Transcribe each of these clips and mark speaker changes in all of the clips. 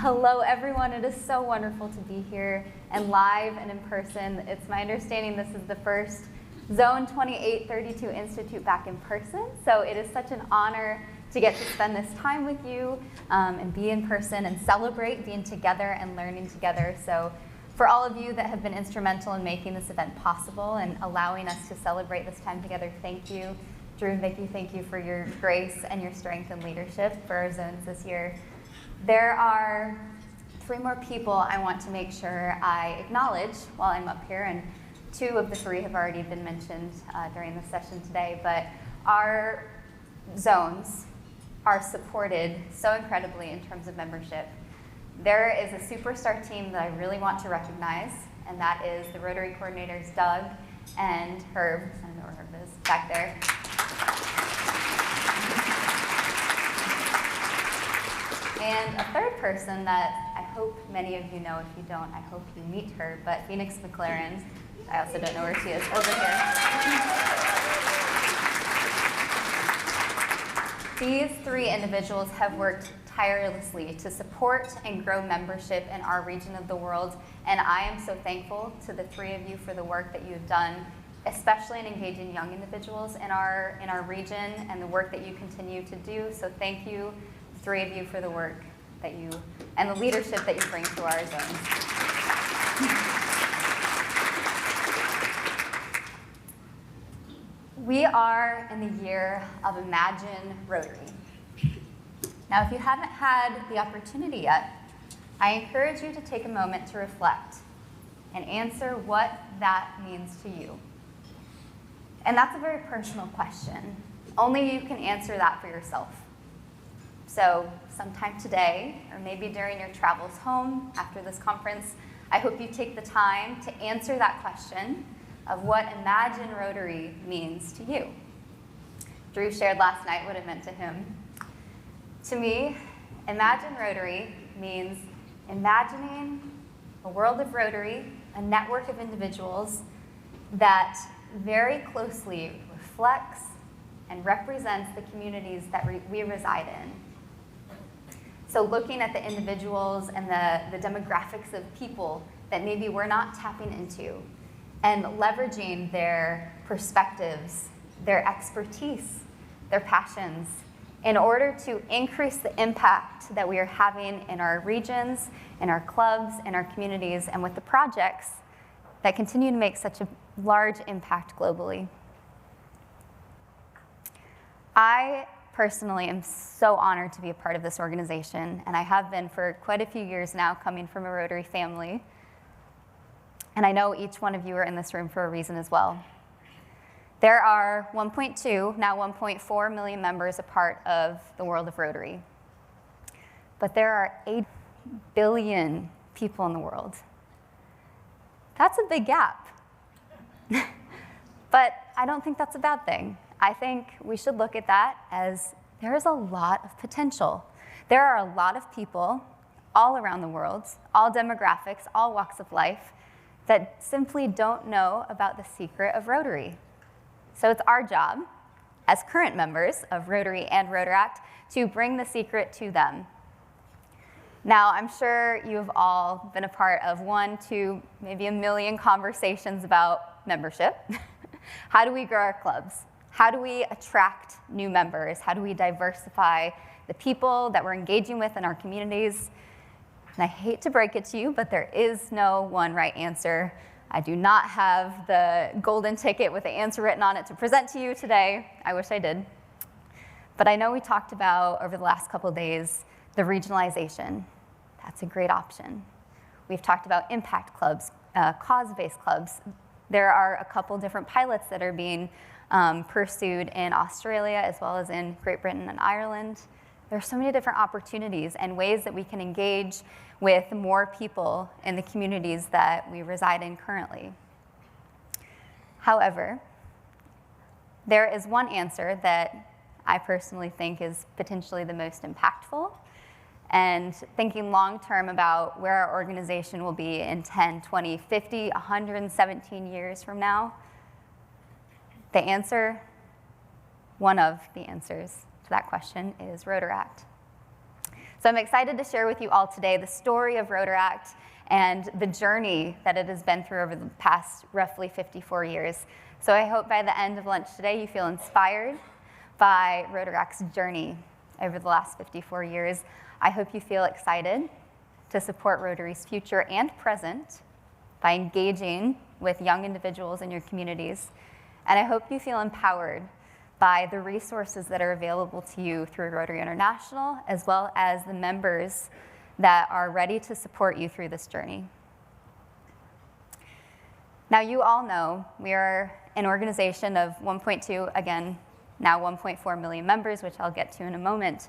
Speaker 1: Hello, everyone. It is so wonderful to be here and live and in person. It's my understanding this is the first Zone 2832 Institute back in person, so it is such an honor to get to spend this time with you and be in person and celebrate being together and learning together. So for all of you that have been instrumental in making this event possible and allowing us to celebrate this time together, thank you. Drew and Vicki, thank you for your grace and your strength and leadership for our zones this year. There are 3 more people I want to make sure I acknowledge while I'm up here, and 2 of the 3 have already been mentioned during the session today, but our zones are supported so incredibly in terms of membership. There is a superstar team that I really want to recognize, and that is the Rotary coordinators Doug and Herb. I don't know where Herb is, back there. And a third person that I hope many of you know. If you don't, I hope you meet her, but Phoenix McLaren. I also don't know where she is, over here. These 3 individuals have worked tirelessly to support and grow membership in our region of the world, and I am so thankful to the 3 of you for the work that you have done, especially in engaging young individuals in our region and the work that you continue to do. So thank you, the 3 of you, for the work that you and the leadership that you bring to our zones. We are in the year of Imagine Rotary. Now, if you haven't had the opportunity yet, I encourage you to take a moment to reflect and answer what that means to you. And that's a very personal question. Only you can answer that for yourself. So sometime today, or maybe during your travels home after this conference, I hope you take the time to answer that question of what Imagine Rotary means to you. Drew shared last night what it meant to him. To me, Imagine Rotary means imagining a world of Rotary, a network of individuals that very closely reflects and represents the communities that we reside in. So looking at the individuals and the demographics of people that maybe we're not tapping into, and leveraging their perspectives, their expertise, their passions, in order to increase the impact that we are having in our regions, in our clubs, in our communities, and with the projects that continue to make such a large impact globally. I personally am so honored to be a part of this organization, and I have been for quite a few years now, coming from a Rotary family. And I know each one of you are in this room for a reason as well. There are 1.2, now 1.4 million members a part of the world of Rotary. But there are 8 billion people in the world. That's a big gap. But I don't think that's a bad thing. I think we should look at that as there is a lot of potential. There are a lot of people all around the world, all demographics, all walks of life, that simply don't know about the secret of Rotary. So it's our job, as current members of Rotary and Rotaract, to bring the secret to them. Now, I'm sure you've all been a part of 1, 2, maybe a million conversations about membership. How do we grow our clubs? How do we attract new members? How do we diversify the people that we're engaging with in our communities? And I hate to break it to you, but there is no one right answer. I do not have the golden ticket with the answer written on it to present to you today. I wish I did. But I know we talked about, over the last couple of days, the regionalization. That's a great option. We've talked about impact clubs, cause-based clubs. There are a couple different pilots that are being pursued in Australia as well as in Great Britain and Ireland. There are so many different opportunities and ways that we can engage with more people in the communities that we reside in currently. However, there is one answer that I personally think is potentially the most impactful, and thinking long-term about where our organization will be in 10, 20, 50, 117 years from now, the answer, one of the answers to that question, is Rotaract. So I'm excited to share with you all today the story of Rotaract and the journey that it has been through over the past roughly 54 years. So I hope by the end of lunch today you feel inspired by Rotaract's journey over the last 54 years. I hope you feel excited to support Rotary's future and present by engaging with young individuals in your communities. And I hope you feel empowered by the resources that are available to you through Rotary International, as well as the members that are ready to support you through this journey. Now, you all know we are an organization of 1.2, again, now 1.4 million members, which I'll get to in a moment.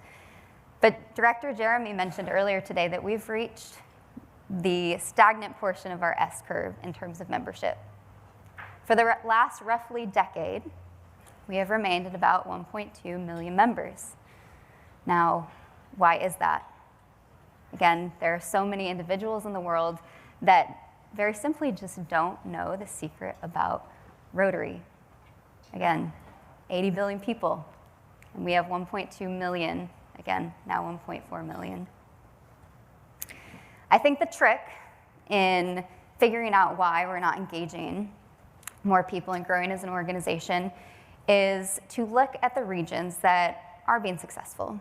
Speaker 1: But Director Jeremy mentioned earlier today that we've reached the stagnant portion of our S-curve in terms of membership. For the last roughly decade, we have remained at about 1.2 million members. Now, why is that? Again, there are so many individuals in the world that very simply just don't know the secret about Rotary. Again, 80 billion people, and we have 1.2 million, again, now 1.4 million. I think the trick in figuring out why we're not engaging more people and growing as an organization is to look at the regions that are being successful,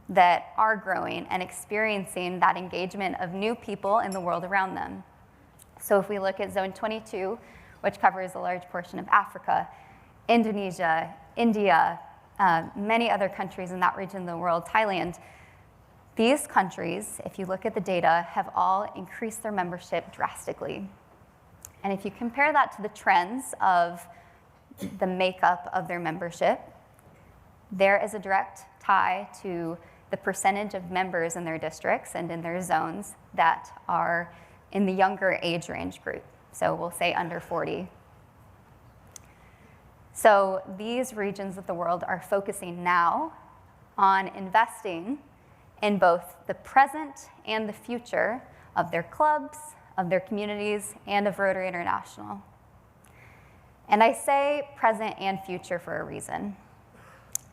Speaker 1: that are growing and experiencing that engagement of new people in the world around them. So if we look at Zone 22, which covers a large portion of Africa, Indonesia, India, many other countries in that region of the world, Thailand, these countries, if you look at the data, have all increased their membership drastically. And if you compare that to the trends of the makeup of their membership, there is a direct tie to the percentage of members in their districts and in their zones that are in the younger age range group. So we'll say under 40. So these regions of the world are focusing now on investing in both the present and the future of their clubs, of their communities, and of Rotary International. And I say present and future for a reason.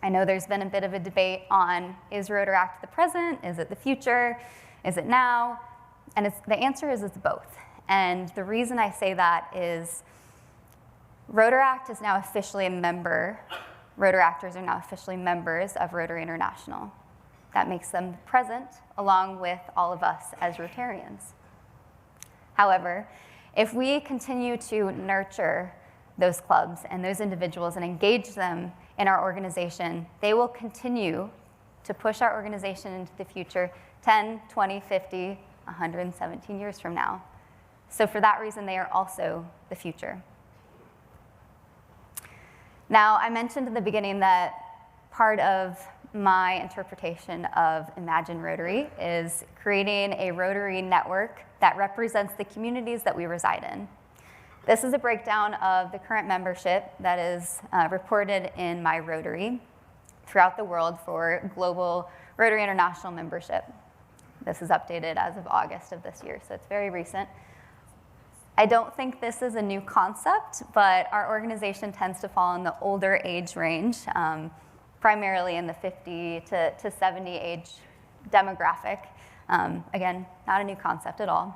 Speaker 1: I know there's been a bit of a debate on, is Rotaract the present? Is it the future? Is it now? And the answer is it's both. And the reason I say that is Rotaract is now officially a member, Rotaractors are now officially members of Rotary International. That makes them present along with all of us as Rotarians. However, if we continue to nurture those clubs and those individuals and engage them in our organization, they will continue to push our organization into the future 10, 20, 50, 117 years from now. So for that reason, they are also the future. Now, I mentioned in the beginning that part of my interpretation of Imagine Rotary is creating a Rotary network that represents the communities that we reside in. This is a breakdown of the current membership that is reported in My Rotary throughout the world for global Rotary International membership. This is updated as of August of this year, so it's very recent. I don't think this is a new concept, but our organization tends to fall in the older age range, primarily in the 50 to 70 age demographic. Again, not a new concept at all.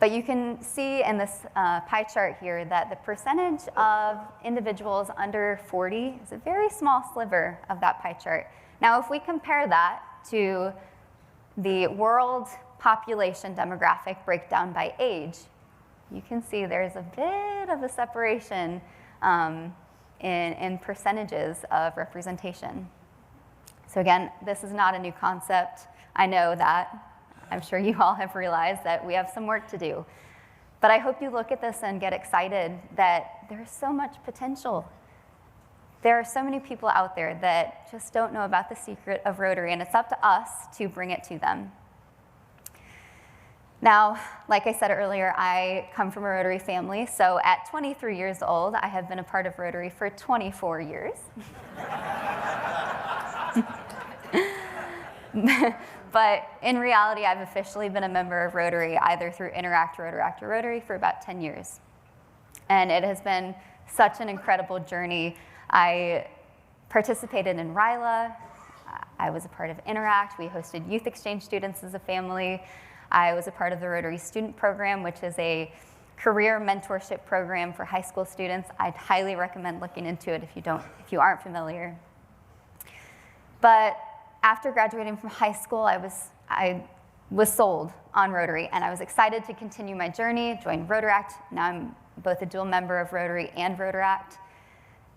Speaker 1: But you can see in this pie chart here that the percentage of individuals under 40 is a very small sliver of that pie chart. Now, if we compare that to the world population demographic breakdown by age, you can see there's a bit of a separation in percentages of representation. So again, this is not a new concept. I know that. I'm sure you all have realized that we have some work to do. But I hope you look at this and get excited that there's so much potential. There are so many people out there that just don't know about the secret of Rotary, and it's up to us to bring it to them. Now, like I said earlier, I come from a Rotary family, so at 23 years old, I have been a part of Rotary for 24 years. But in reality, I've officially been a member of Rotary either through Interact, Rotaract, or Rotary for about 10 years. And it has been such an incredible journey. I participated in RILA. I was a part of Interact. We hosted youth exchange students as a family. I was a part of the Rotary Student Program, which is a career mentorship program for high school students. I'd highly recommend looking into it if you aren't familiar. But after graduating from high school, I was sold on Rotary, and I was excited to continue my journey, join Rotaract. Now I'm both a dual member of Rotary and Rotaract.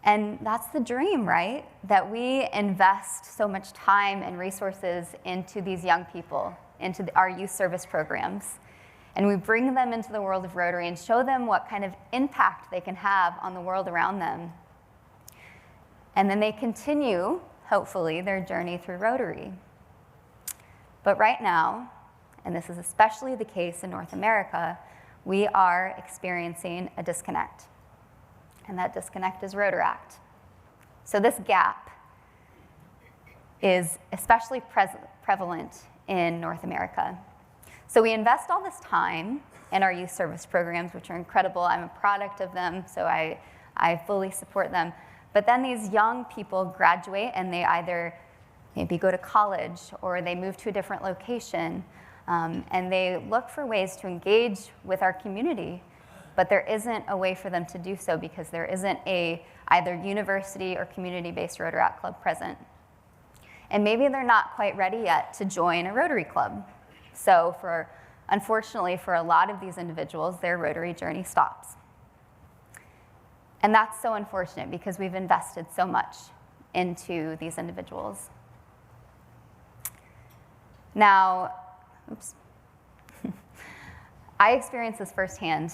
Speaker 1: And that's the dream, right? That we invest so much time and resources into these young people, into our youth service programs. And we bring them into the world of Rotary and show them what kind of impact they can have on the world around them. And then they continue, hopefully, their journey through Rotary. But right now, and this is especially the case in North America, we are experiencing a disconnect. And that disconnect is Rotaract. So this gap is especially prevalent in North America. So we invest all this time in our youth service programs, which are incredible. I'm a product of them, so I fully support them. But then these young people graduate and they either maybe go to college or they move to a different location, and they look for ways to engage with our community. But there isn't a way for them to do so because there isn't a either university or community-based Rotaract Club present. And maybe they're not quite ready yet to join a Rotary Club. So unfortunately, for a lot of these individuals, their Rotary journey stops. And that's so unfortunate because we've invested so much into these individuals. Now, oops. I experienced this firsthand.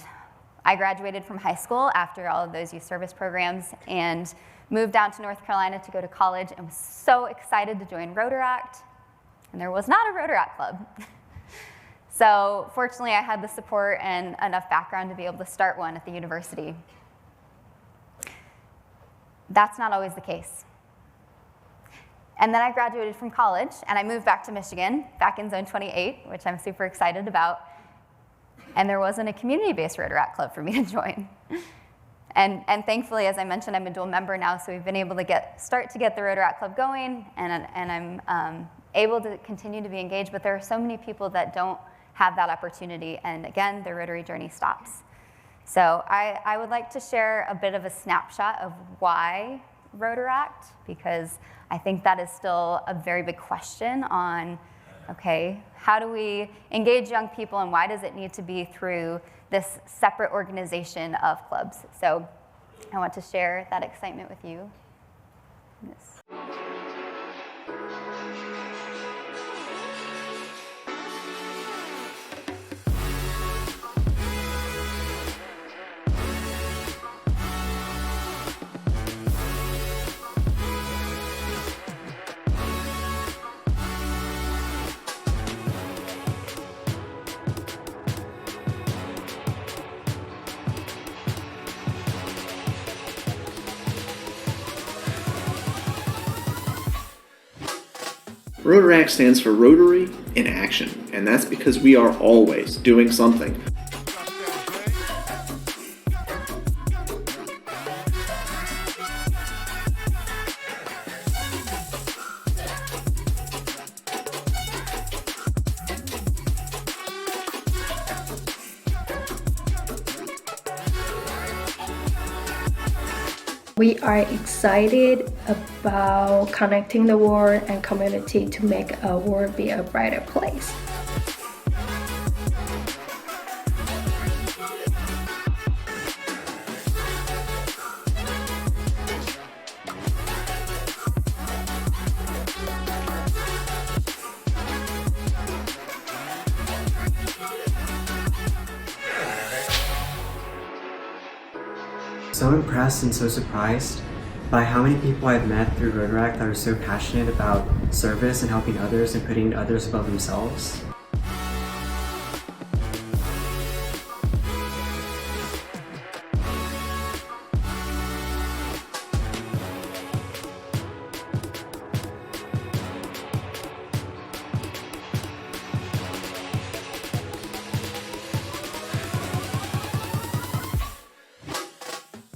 Speaker 1: I graduated from high school after all of those youth service programs and moved down to North Carolina to go to college and was so excited to join Rotaract, and there was not a Rotaract Club. So fortunately, I had the support and enough background to be able to start one at the university. That's not always the case. And then I graduated from college, and I moved back to Michigan, back in Zone 28, which I'm super excited about. And there wasn't a community-based Rotaract Club for me to join. And thankfully, as I mentioned, I'm a dual member now, so we've been able to start to get the Rotaract Club going, and I'm able to continue to be engaged, but there are so many people that don't have that opportunity, and again, their Rotary journey stops. So I would like to share a bit of a snapshot of why Rotaract, because I think that is still a very big question on, okay, how do we engage young people and why does it need to be through this separate organization of clubs? So I want to share that excitement with you. Yes.
Speaker 2: Rotaract stands for Rotary in Action, and that's because we are always doing something.
Speaker 3: We are excited about connecting the world and community to make our world be a brighter place.
Speaker 4: So impressed and so surprised by how many people I've met through Rotaract that are so passionate about service and helping others and putting others above themselves.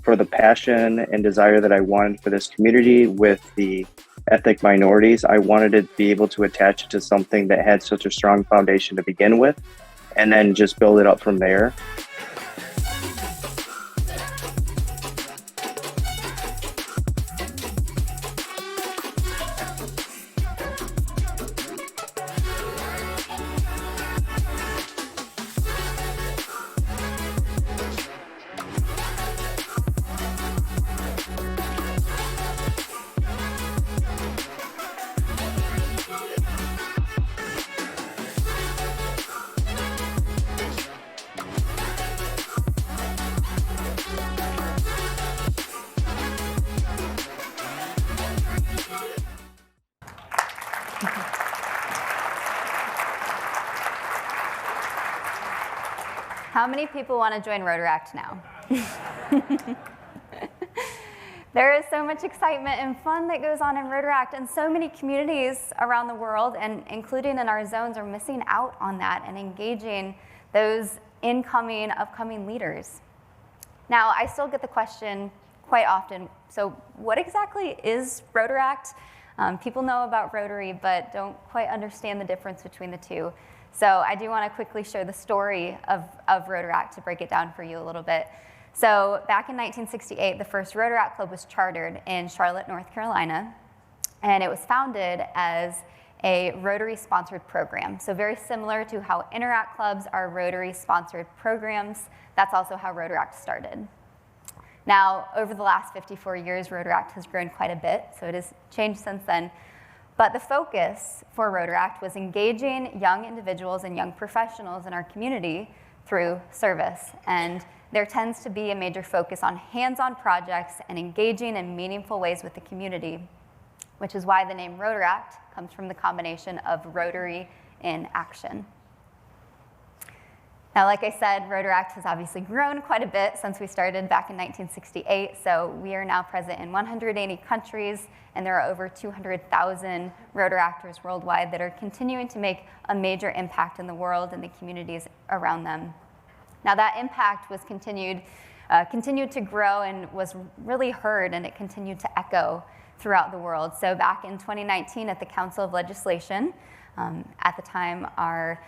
Speaker 5: For the passion and desire that I wanted for this community with the ethnic minorities, I wanted to be able to attach it to something that had such a strong foundation to begin with, and then just build it up from there.
Speaker 1: How many people want to join Rotaract now? There is so much excitement and fun that goes on in Rotaract, and so many communities around the world, and including in our zones, are missing out on that and engaging those incoming, upcoming leaders. Now, I still get the question quite often, so what exactly is Rotaract? People know about Rotary, but don't quite understand the difference between the two. So I do want to quickly share the story of Rotaract to break it down for you a little bit. So back in 1968, the first Rotaract Club was chartered in Charlotte, North Carolina, and it was founded as a Rotary-sponsored program. So very similar to how Interact clubs are Rotary-sponsored programs, that's also how Rotaract started. Now, over the last 54 years, Rotaract has grown quite a bit, so it has changed since then. But the focus for Rotaract was engaging young individuals and young professionals in our community through service. And there tends to be a major focus on hands-on projects and engaging in meaningful ways with the community, which is why the name Rotaract comes from the combination of Rotary in action. Now, like I said, Rotaract has obviously grown quite a bit since we started back in 1968, so we are now present in 180 countries, and there are over 200,000 Rotaractors worldwide that are continuing to make a major impact in the world and the communities around them. Now, that impact was continued to grow and was really heard, and it continued to echo throughout the world. So back in 2019 at the Council of Legislation, at the time our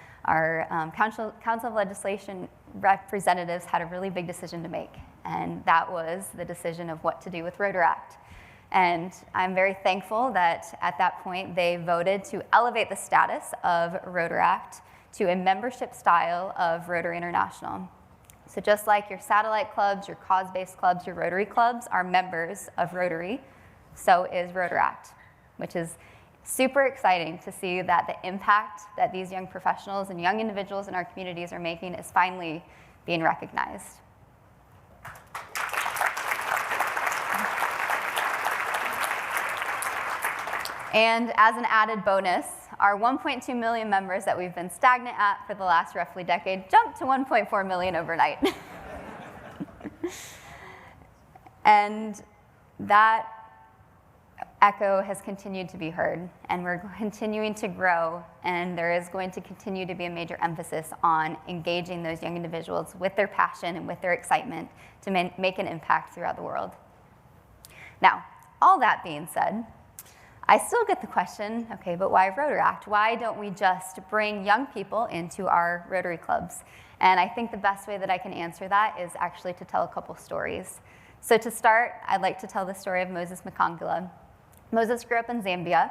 Speaker 1: Council of Legislation representatives had a really big decision to make, and that was the decision of what to do with Rotaract. And I'm very thankful that at that point they voted to elevate the status of Rotaract to a membership style of Rotary International. So just like your satellite clubs, your cause-based clubs, your Rotary clubs are members of Rotary, so is Rotaract, which is super exciting to see that the impact that these young professionals and young individuals in our communities are making is finally being recognized. And as an added bonus, our 1.2 million members that we've been stagnant at for the last roughly decade jumped to 1.4 million overnight. And that echo has continued to be heard, and we're continuing to grow, and there is going to continue to be a major emphasis on engaging those young individuals with their passion and with their excitement to make an impact throughout the world. Now, all that being said, I still get the question, okay, but why Rotaract? Why don't we just bring young people into our Rotary clubs? And I think the best way that I can answer that is actually to tell a couple stories. So to start, I'd like to tell the story of Moses Makangala. Moses grew up in Zambia.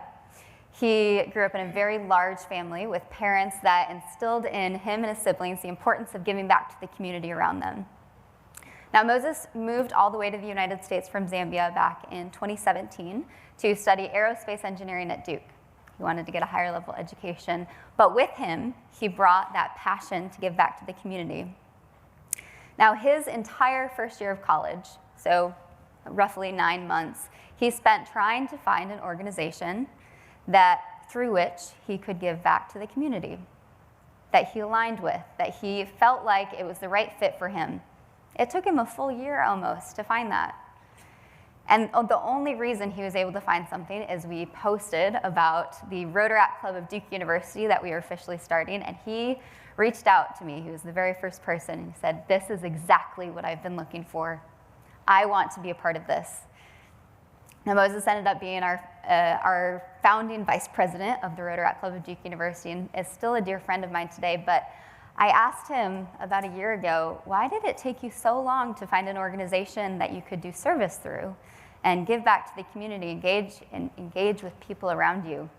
Speaker 1: He grew up in a very large family with parents that instilled in him and his siblings the importance of giving back to the community around them. Now, Moses moved all the way to the United States from Zambia back in 2017 to study aerospace engineering at Duke. He wanted to get a higher level education, but with him, he brought that passion to give back to the community. Now, his entire first year of college, so roughly 9 months, he spent trying to find an organization through which he could give back to the community, that he aligned with, that he felt like it was the right fit for him. It took him a full year almost to find that. And the only reason he was able to find something is we posted about the Rotaract Club of Duke University that we were officially starting, and he reached out to me. He was the very first person, and he said, "This is exactly what I've been looking for. I want to be a part of this." Now, Moses ended up being our our founding vice president of the Rotaract Club of Duke University, and is still a dear friend of mine today. But I asked him about a year ago, why did it take you so long to find an organization that you could do service through and give back to the community, engage with people around you?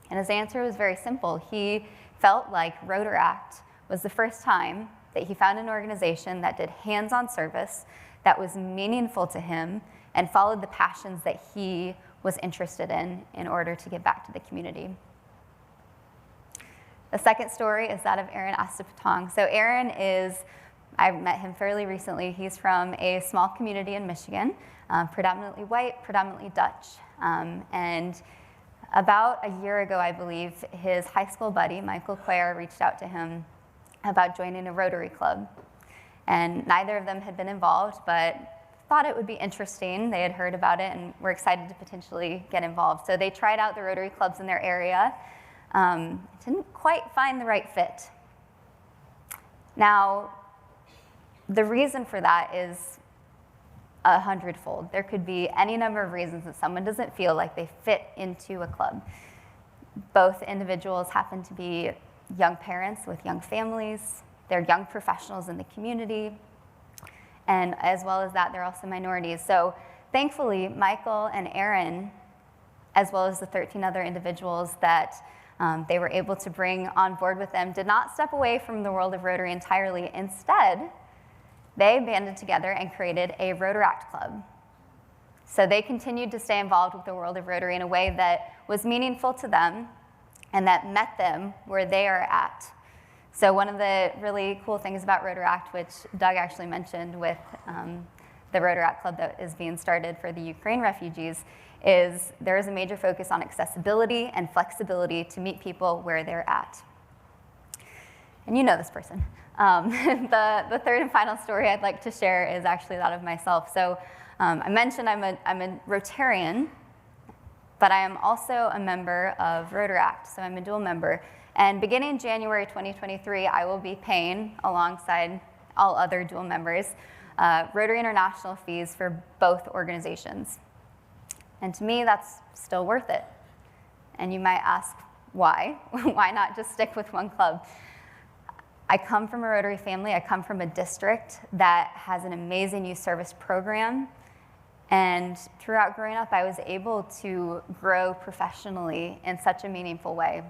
Speaker 1: And his answer was very simple. He felt like Rotaract was the first time that he found an organization that did hands-on service, that was meaningful to him, and followed the passions that he was interested in order to give back to the community. The second story is that of Aaron Astapatong. So Aaron I met him fairly recently. He's from a small community in Michigan, predominantly white, predominantly Dutch. And about a year ago, I believe, his high school buddy, Michael Clare, reached out to him about joining a Rotary Club. And neither of them had been involved, but thought it would be interesting. They had heard about it and were excited to potentially get involved. So they tried out the Rotary Clubs in their area. Didn't quite find the right fit. Now, the reason for that is 100-fold. There could be any number of reasons that someone doesn't feel like they fit into a club. Both individuals happen to be young parents with young families. They're young professionals in the community. And as well as that, they're also minorities. So thankfully, Michael and Aaron, as well as the 13 other individuals that they were able to bring on board with them, did not step away from the world of Rotary entirely. Instead, they banded together and created a Rotaract Club. So they continued to stay involved with the world of Rotary in a way that was meaningful to them and that met them where they are at. So one of the really cool things about Rotaract, which Doug actually mentioned with the Rotaract Club that is being started for the Ukraine refugees, is there is a major focus on accessibility and flexibility to meet people where they're at. And you know this person. The third and final story I'd like to share is actually that of myself. So I mentioned I'm a Rotarian, but I am also a member of Rotaract, so I'm a dual member. And beginning January 2023, I will be paying, alongside all other dual members, Rotary International fees for both organizations. And to me, that's still worth it. And you might ask, why? Why not just stick with one club? I come from a Rotary family. I come from a district that has an amazing youth service program. And throughout growing up, I was able to grow professionally in such a meaningful way.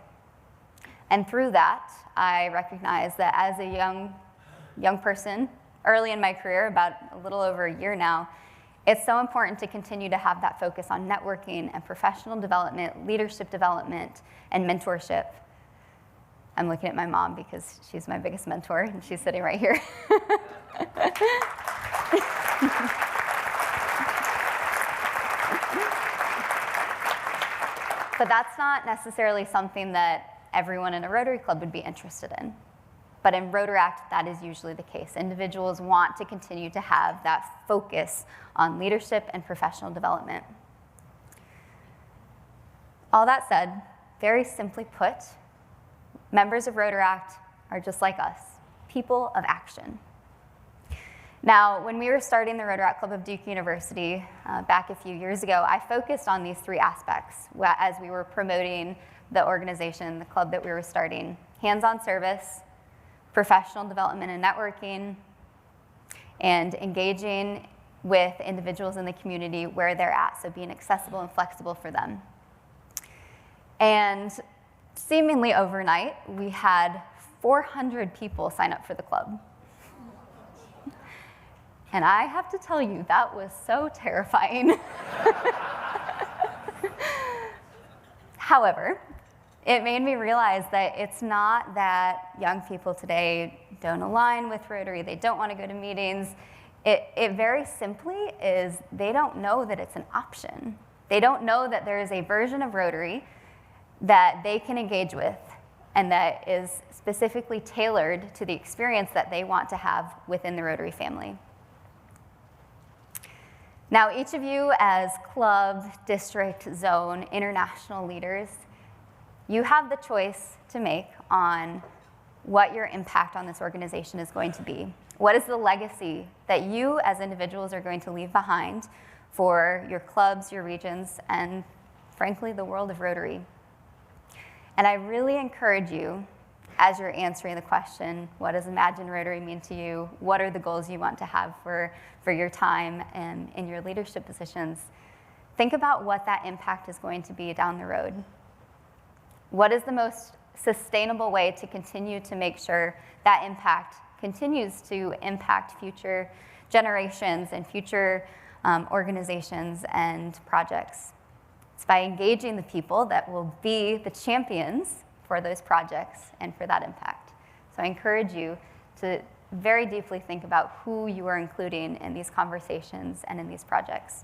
Speaker 1: And through that, I recognized that as a young person, early in my career, about a little over a year now, it's so important to continue to have that focus on networking and professional development, leadership development, and mentorship. I'm looking at my mom because she's my biggest mentor, and she's sitting right here. But that's not necessarily something that everyone in a Rotary Club would be interested in. But in Rotaract, that is usually the case. Individuals want to continue to have that focus on leadership and professional development. All that said, very simply put, members of Rotaract are just like us, people of action. Now, when we were starting the Rotaract Club of Duke University back a few years ago, I focused on these three aspects as we were promoting the organization, the club that we were starting: hands-on service, professional development and networking, and engaging with individuals in the community where they're at, so being accessible and flexible for them. And seemingly overnight, we had 400 people sign up for the club. And I have to tell you, that was so terrifying. However, it made me realize that it's not that young people today don't align with Rotary, they don't want to go to meetings. It very simply is they don't know that it's an option. They don't know that there is a version of Rotary that they can engage with and that is specifically tailored to the experience that they want to have within the Rotary family. Now, each of you as club, district, zone, international leaders, you have the choice to make on what your impact on this organization is going to be. What is the legacy that you as individuals are going to leave behind for your clubs, your regions, and frankly, the world of Rotary. And I really encourage you, as you're answering the question, what does Imagine Rotary mean to you? What are the goals you want to have for your time and in your leadership positions? Think about what that impact is going to be down the road. What is the most sustainable way to continue to make sure that impact continues to impact future generations and future organizations and projects? It's by engaging the people that will be the champions for those projects and for that impact. So I encourage you to very deeply think about who you are including in these conversations and in these projects.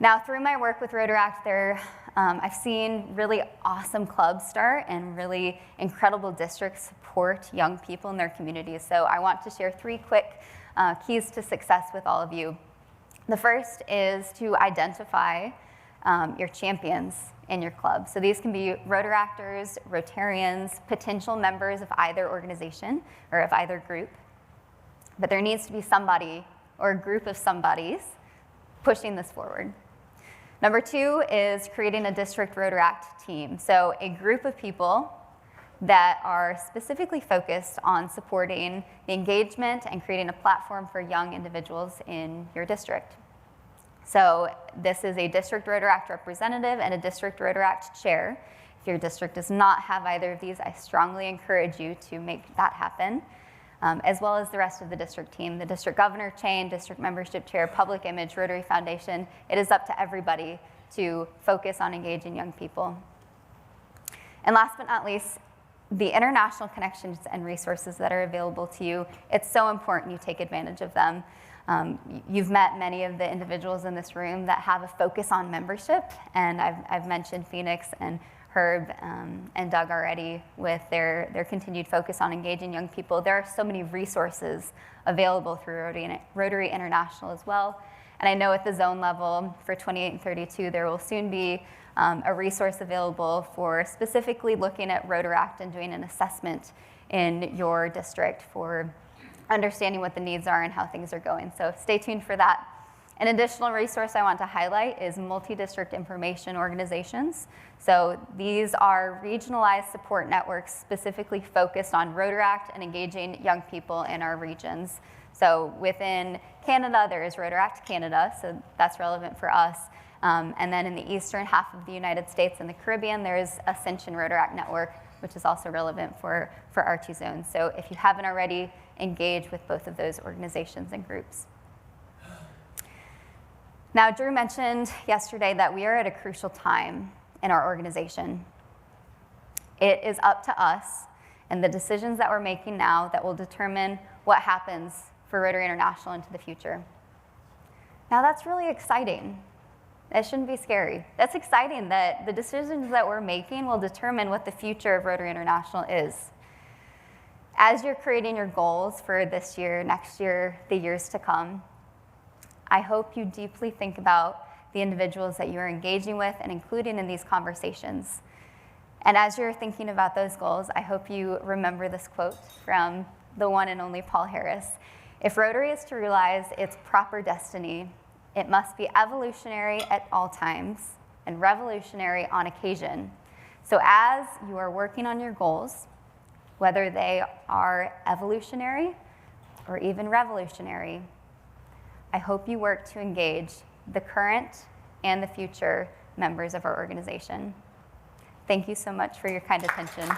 Speaker 1: Now, through my work with Rotaract, I've seen really awesome clubs start and really incredible districts support young people in their communities. So I want to share 3 quick keys to success with all of you. The first is to identify your champions in your club. So these can be Rotaractors, Rotarians, potential members of either organization or of either group. But there needs to be somebody or a group of somebodies pushing this forward. Number 2 is creating a District Rotaract team. So a group of people that are specifically focused on supporting the engagement and creating a platform for young individuals in your district. So this is a District Rotaract representative and a District Rotaract chair. If your district does not have either of these, I strongly encourage you to make that happen, as well as the rest of the district team. The district governor chain, district membership chair, public image, Rotary Foundation. It is up to everybody to focus on engaging young people. And last but not least, the international connections and resources that are available to you. It's so important you take advantage of them. You've met many of the individuals in this room that have a focus on membership, and I've mentioned Phoenix and Herb and Doug already with their continued focus on engaging young people. There are so many resources available through Rotary International as well. And I know at the zone level for 28 and 32, there will soon be a resource available for specifically looking at Rotaract and doing an assessment in your district for understanding what the needs are and how things are going. So stay tuned for that. An additional resource I want to highlight is multi-district information organizations. So these are regionalized support networks specifically focused on Rotaract and engaging young people in our regions. So within Canada, there is Rotaract Canada, so that's relevant for us. And then in the eastern half of the United States and the Caribbean, there is Ascension Rotaract Network, which is also relevant for our 2 zones. So if you haven't already, engage with both of those organizations and groups. Now, Drew mentioned yesterday that we are at a crucial time in our organization. It is up to us and the decisions that we're making now that will determine what happens for Rotary International into the future. Now, that's really exciting. That shouldn't be scary. That's exciting that the decisions that we're making will determine what the future of Rotary International is. As you're creating your goals for this year, next year, the years to come, I hope you deeply think about the individuals that you are engaging with and including in these conversations. And as you're thinking about those goals, I hope you remember this quote from the one and only Paul Harris. If Rotary is to realize its proper destiny, it must be evolutionary at all times and revolutionary on occasion. So as you are working on your goals, whether they are evolutionary or even revolutionary, I hope you work to engage the current and the future members of our organization. Thank you so much for your kind attention.